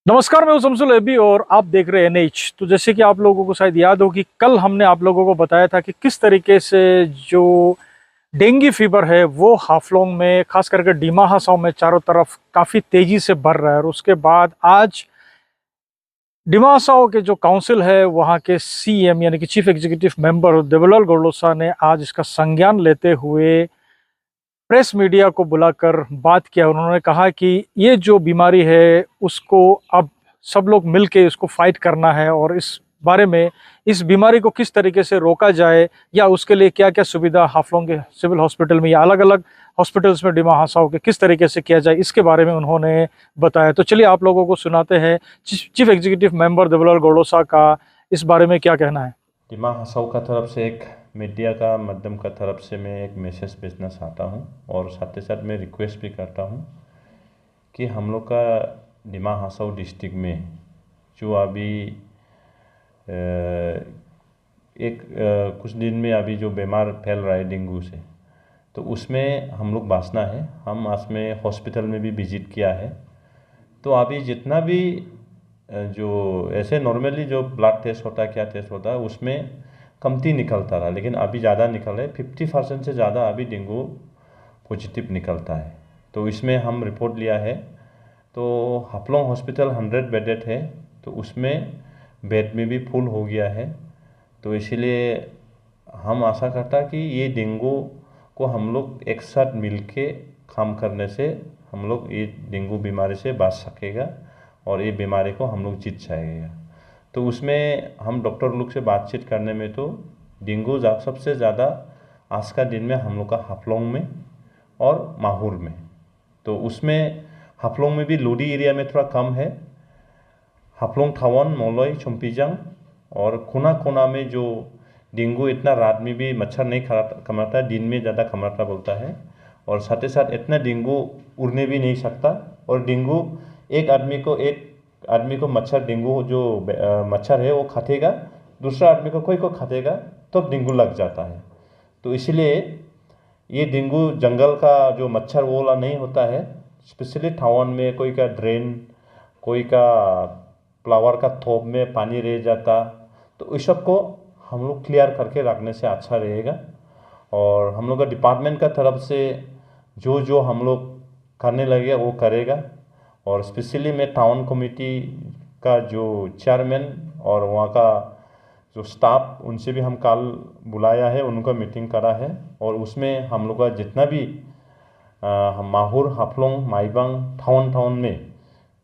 नमस्कार, मैं हूं शमसुल एबी और आप देख रहे हैं एनएच। तो जैसे कि आप लोगों को शायद याद हो कि कल हमने आप लोगों को बताया था कि किस तरीके से जो डेंगू फीवर है वो हाफलोंग में, खास करके डिमा हासाओ में चारों तरफ काफ़ी तेज़ी से बढ़ रहा है। और उसके बाद आज डिमा हासाओ के जो काउंसिल है, वहाँ के सीएम यानी कि chief executive member Devlal Gorlosa ने आज इसका संज्ञान लेते हुए प्रेस मीडिया को बुलाकर बात किया। उन्होंने कहा कि ये जो बीमारी है उसको अब सब लोग मिलके इसको फाइट करना है और इस बारे में इस बीमारी को किस तरीके से रोका जाए या उसके लिए क्या क्या सुविधा हाफलोंग के सिविल हॉस्पिटल में या अलग अलग हॉस्पिटल्स में डिमा हासाओ के किस तरीके से किया जाए, इसके बारे में उन्होंने बताया। तो चलिए आप लोगों को सुनाते हैं chief executive member Devlal Gorlosa का इस बारे में क्या कहना है। डिमा हसाओ का तरफ से एक मीडिया का माध्यम का तरफ से मैं एक मैसेज भेजना चाहता हूँ और साथ ही साथ मैं रिक्वेस्ट भी करता हूँ कि हम लोग का डिमा हसाओ डिस्ट्रिक्ट में जो अभी कुछ दिन में अभी जो बीमार फैल रहा है डेंगू से, तो उसमें हम लोग बचना है। हम आज में हॉस्पिटल में भी विजिट किया है। तो अभी जितना भी जो ऐसे नॉर्मली जो ब्लड टेस्ट होता है, क्या टेस्ट होता है, उसमें कमती निकलता रहा, लेकिन अभी ज़्यादा निकल रहा है। 50% से ज़्यादा अभी डेंगू पॉजिटिव निकलता है। तो इसमें हम रिपोर्ट लिया है। तो हाफलोंग हॉस्पिटल 100 बेडेड है, तो उसमें बेड में भी फुल हो गया है। तो इसीलिए हम आशा करता कि ये डेंगू को हम लोग एक साथ मिल के काम करने से हम लोग ये डेंगू बीमारी से बच सकेगा और ये बीमारी को हम लोग जीत जाएगा। तो उसमें हम डॉक्टर लोग से बातचीत करने में तो डेंगू सबसे ज़्यादा आज का दिन में हम लोग का हाफलोंग में और माहुर में। तो उसमें हाफलोंग में भी लोडी एरिया में थोड़ा कम है। हाफलोंग थावन, मौलोई, चुम्पीजंग और कोना कोना में जो डेंगू इतना रात में भी मच्छर नहीं कामड़ता, दिन में ज़्यादा कामड़ता बोलता है। और साथ ही साथ इतना डेंगू उड़ने भी नहीं सकता। और डेंगू एक आदमी को मच्छर डेंगू जो मच्छर है वो खातेगा, दूसरा आदमी को कोई को खातेगा तो डेंगू लग जाता है। तो इसलिए ये डेंगू जंगल का जो मच्छर वो वाला नहीं होता है। स्पेशली टाउन में कोई का ड्रेन, कोई का फ्लावर का थोप में पानी रह जाता, तो इस सब को हम लोग क्लियर करके रखने से अच्छा रहेगा। और हम लोग का डिपार्टमेंट का तरफ से जो जो हम लोग करने लगे वो करेगा। और स्पेशली मैं टाउन कमेटी का जो चेयरमैन और वहाँ का जो स्टाफ, उनसे भी हम कल बुलाया है, उनका मीटिंग करा है। और उसमें हम लोग का जितना भी माहुर, हाफलोंग, माईबंग टाउन में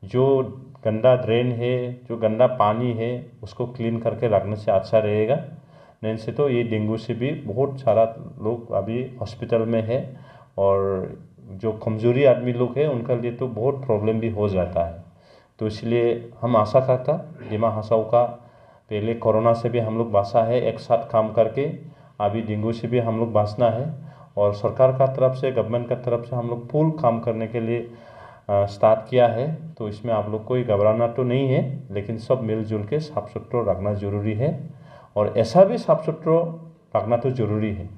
जो गंदा ड्रेन है, जो गंदा पानी है, उसको क्लीन करके रखने से अच्छा रहेगा। नहीं से तो ये डेंगू से भी बहुत सारा लोग अभी हॉस्पिटल में है और जो कमज़ोरी आदमी लोग हैं उनके लिए तो बहुत प्रॉब्लम भी हो जाता है। तो इसलिए हम आशा करता डिमा हासाओ का पहले कोरोना से भी हम लोग बचा है, एक साथ काम करके अभी डेंगू से भी हम लोग बचना है। और सरकार का तरफ से, गवर्नमेंट का तरफ से हम लोग फुल काम करने के लिए स्टार्ट किया है। तो इसमें आप लोग कोई घबराना तो नहीं है, लेकिन सब मिलजुल के साफ सुथरा रखना ज़रूरी है। और ऐसा भी साफ सुथरा रखना तो ज़रूरी है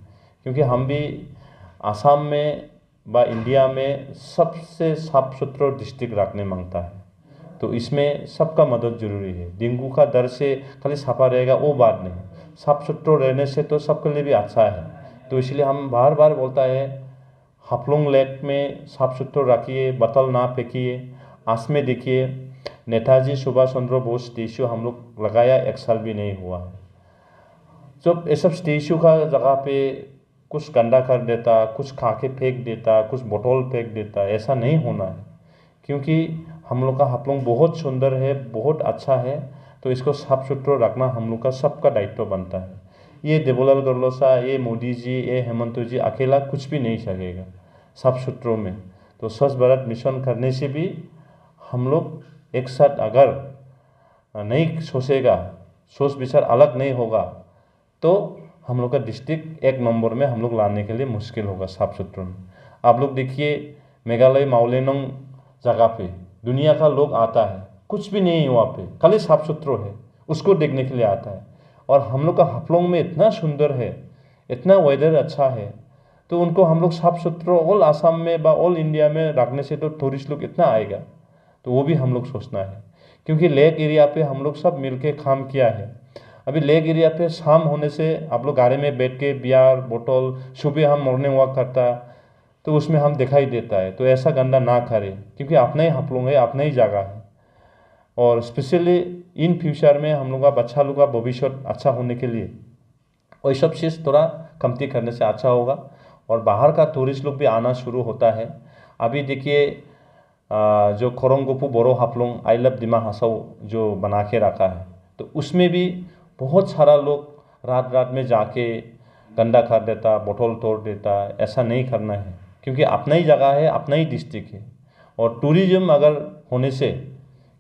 क्योंकि हम भी आसाम में व इंडिया में सबसे साफ सुथरा डिस्ट्रिक्ट रखने मांगता है। तो इसमें सबका मदद जरूरी है। डेंगू का डर से खाली सफा रहेगा वो बात नहीं, साफ सुथरा रहने से तो सबके लिए भी अच्छा है। तो इसलिए हम बार बार बोलता है हाफलोंग लेक में साफ सुथरा रखिए, बोतल ना फेंकिए। आस में देखिए नेताजी सुभाष चंद्र बोस स्टेचू हम लोग लगाया, एक साल भी नहीं हुआ है। जब ये सब स्टेचू का जगह पे कुछ गंदा कर देता, कुछ खा के फेंक देता, कुछ बोतल फेंक देता, ऐसा नहीं होना है। क्योंकि हम लोग का हाफलोंग बहुत सुंदर है, बहुत अच्छा है। तो इसको साफ सुथरा रखना हम लोग का सबका दायित्व बनता है। ये देवलाल गोरलोसा, ये मोदी जी, ये हेमंत जी अकेला कुछ भी नहीं सकेगा साफ सुथरों में। तो स्वच्छ भारत मिशन करने से भी हम लोग एक साथ अगर नहीं सोचेगा, सोच विचार अलग नहीं होगा, तो हम लोग का डिस्ट्रिक्ट एक नंबर में हम लोग लाने के लिए मुश्किल होगा साफ सुथरों में। आप लोग देखिए मेघालय माउलेनोंग जगह पे दुनिया का लोग आता है, कुछ भी नहीं है वहाँ पे, खाली साफ सुथरा है, उसको देखने के लिए आता है। और हम लोग का हाफलोंग में इतना सुंदर है, इतना वेदर अच्छा है, तो उनको हम लोग साफ सुथरा ऑल आसाम में व ऑल इंडिया में रखने से तो टूरिस्ट लोग इतना आएगा। तो वो भी हम लोग सोचना है क्योंकि लेक एरिया पे हम लोग सब मिल के काम किया है। अभी लेक एरिया पे शाम होने से आप लोग गाड़ी में बैठ के बियर बोतल, सुबह हम मॉर्निंग वॉक करता तो उसमें हम दिखाई देता है। तो ऐसा गंदा ना करें, क्योंकि अपना ही हम लोग है, अपना ही जगह है। और स्पेशली इन फ्यूचर में हम लोग का बच्चा लोग का भविष्य अच्छा होने के लिए वही सब चीज़ थोड़ा कमती करने से अच्छा होगा। और बाहर का टूरिस्ट लोग भी आना शुरू होता है। अभी देखिए जो खोरंगोपू बोरो हाफलोंग आई लव दिमा हासाओ जो बना के रखा है, तो उसमें भी बहुत सारा लोग रात रात में जाके गंदा कर देता, बोतल तोड़ देता। ऐसा नहीं करना है, क्योंकि अपना ही जगह है, अपना ही डिस्ट्रिक्ट है। और टूरिज्म अगर होने से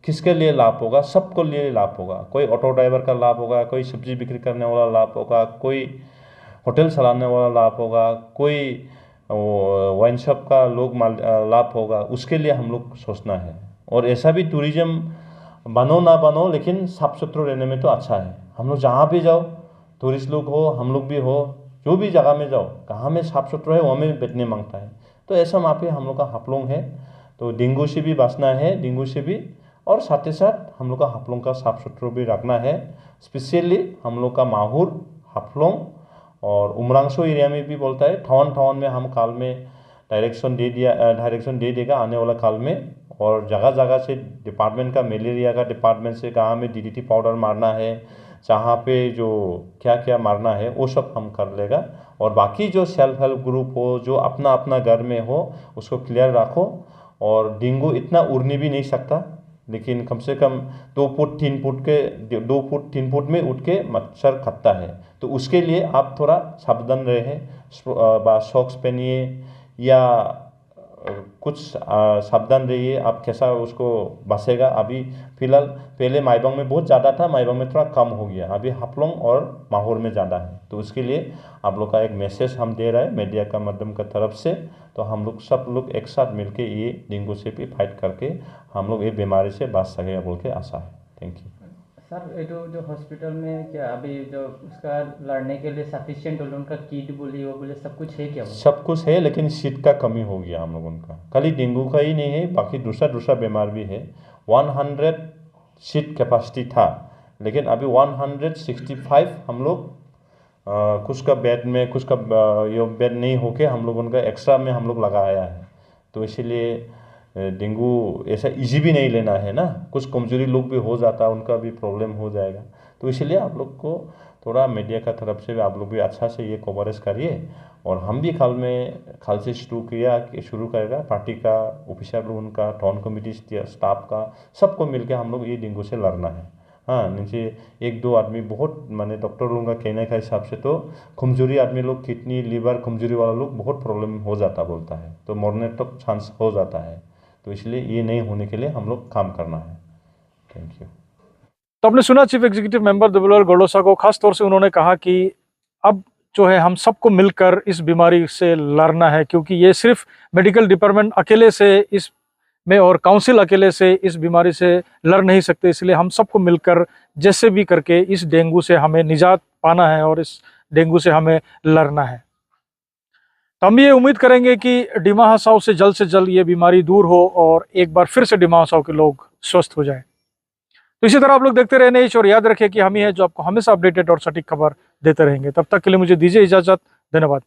किसके लिए लाभ होगा? सबको लिए लाभ होगा। कोई ऑटो ड्राइवर का लाभ होगा, कोई सब्जी बिक्री करने वाला लाभ होगा, कोई होटल चलाने वाला लाभ होगा, कोई वाइन शॉप का लोग लाभ होगा। उसके लिए हम लोग सोचना है। और ऐसा भी टूरिज्म बनो ना बनो, लेकिन साफ सुथरा रहने में तो अच्छा है। हम लोग जहाँ भी जाओ, टूरिस्ट लोग हो, हम लोग भी हो, जो भी जगह में जाओ, कहाँ में साफ सुथरा है वहाँ में बैठने मांगता है। तो ऐसा वहाँ पे हम लोग का हाफलोंग है। तो डेंगू से भी बचना है, डेंगू से भी। और साथ ही साथ हम लोग का हाफलोंग का साफ सुथरा भी रखना है। स्पेशली हम लोग का माहौर, हाफलोंग और उमरांसो एरिया में भी बोलता है। ठवन ठवन में हम काल में डायरेक्शन दे देगा आने वाला काल में। और जगह जगह से डिपार्टमेंट का, मलेरिया का डिपार्टमेंट से कहाँ में डीडीटी पाउडर मारना है, जहाँ पे जो क्या क्या मारना है वो सब हम कर लेगा। और बाकी जो सेल्फ हेल्प ग्रुप हो, जो अपना अपना घर में हो, उसको क्लियर रखो। और डेंगू इतना उड़ने भी नहीं सकता, लेकिन कम से कम 2 फुट 3 फुट के 2 फुट 3 फुट में उठ के मच्छर खत्ता है। तो उसके लिए आप थोड़ा सावधान रहे, सॉक्स पहनिए या कुछ सावधान रहिए। आप कैसा उसको बचेगा। अभी फिलहाल पहले माईबंग में बहुत ज़्यादा था, माईबंग में थोड़ा कम हो गया, अभी हाफलोंग और माहौर में ज़्यादा है। तो उसके लिए आप लोग का एक मैसेज हम दे रहे हैं मीडिया का माध्यम का तरफ से। तो हम लोग सब लोग एक साथ मिलके ये डेंगू से भी फाइट करके हम लोग ये बीमारी से बच सकेगा बोल के आशा है। Thank you sir. ये जो हॉस्पिटल में क्या अभी जो उसका लड़ने के लिए सफिशिएंट उनका किट बोलिए, वो बोले सब कुछ है क्या? सब कुछ है, लेकिन सीट का कमी हो गया हम लोगों का। खाली डेंगू का ही नहीं है, बाकी दूसरा बीमार भी है। 100 सीट कैपेसिटी था, लेकिन अभी 165 हम लोग कुछ का बेड में, कुछ का ये बेड नहीं होके हम लोग उनका एक्स्ट्रा में हम लोग लगाया है। तो इसीलिए डेंगू ऐसा इजी भी नहीं लेना है ना, कुछ कमजोरी लोग भी हो जाता, उनका भी प्रॉब्लम हो जाएगा। तो इसलिए आप लोग को थोड़ा मीडिया का तरफ से भी आप लोग भी अच्छा से ये कवरेज करिए। और हम भी खाल से शुरू करेगा पार्टी का, ऑफिसर लोग उनका, टाउन कमेटी स्टाफ का, सबको मिलकर हम लोग ये डेंगू से लड़ना है। हाँ, नीचे 1-2 आदमी बहुत माने डॉक्टर लोगों का कहने का हिसाब से तो कमजोरी आदमी लोग, किडनी लिवर कमजोरी वाला लोग बहुत प्रॉब्लम हो जाता बोलता है, तो मरने तक चांस हो जाता है। तो इसलिए ये नहीं होने के लिए हम लोग काम करना है। Thank you. तो आपने सुना चीफ एग्जीक्यूटिव मेंबर देवलाल गड़ोसा को। खास तौर से उन्होंने कहा कि अब जो है हम सबको मिलकर इस बीमारी से लड़ना है, क्योंकि ये सिर्फ मेडिकल डिपार्टमेंट अकेले से इस में और काउंसिल अकेले से इस बीमारी से लड़ नहीं सकते। इसलिए हम सबको मिलकर जैसे भी करके इस डेंगू से हमें निजात पाना है और इस डेंगू से हमें लड़ना है। तो हम ये उम्मीद करेंगे कि डिमा हसाओ से जल्द ये बीमारी दूर हो और एक बार फिर से डिमा हसाओ के लोग स्वस्थ हो जाएं। तो इसी तरह आप लोग देखते रहने और याद रखें कि हम ही हैं जो आपको हमेशा अपडेटेड और सटीक खबर देते रहेंगे। तब तक के लिए मुझे दीजिए इजाजत। धन्यवाद।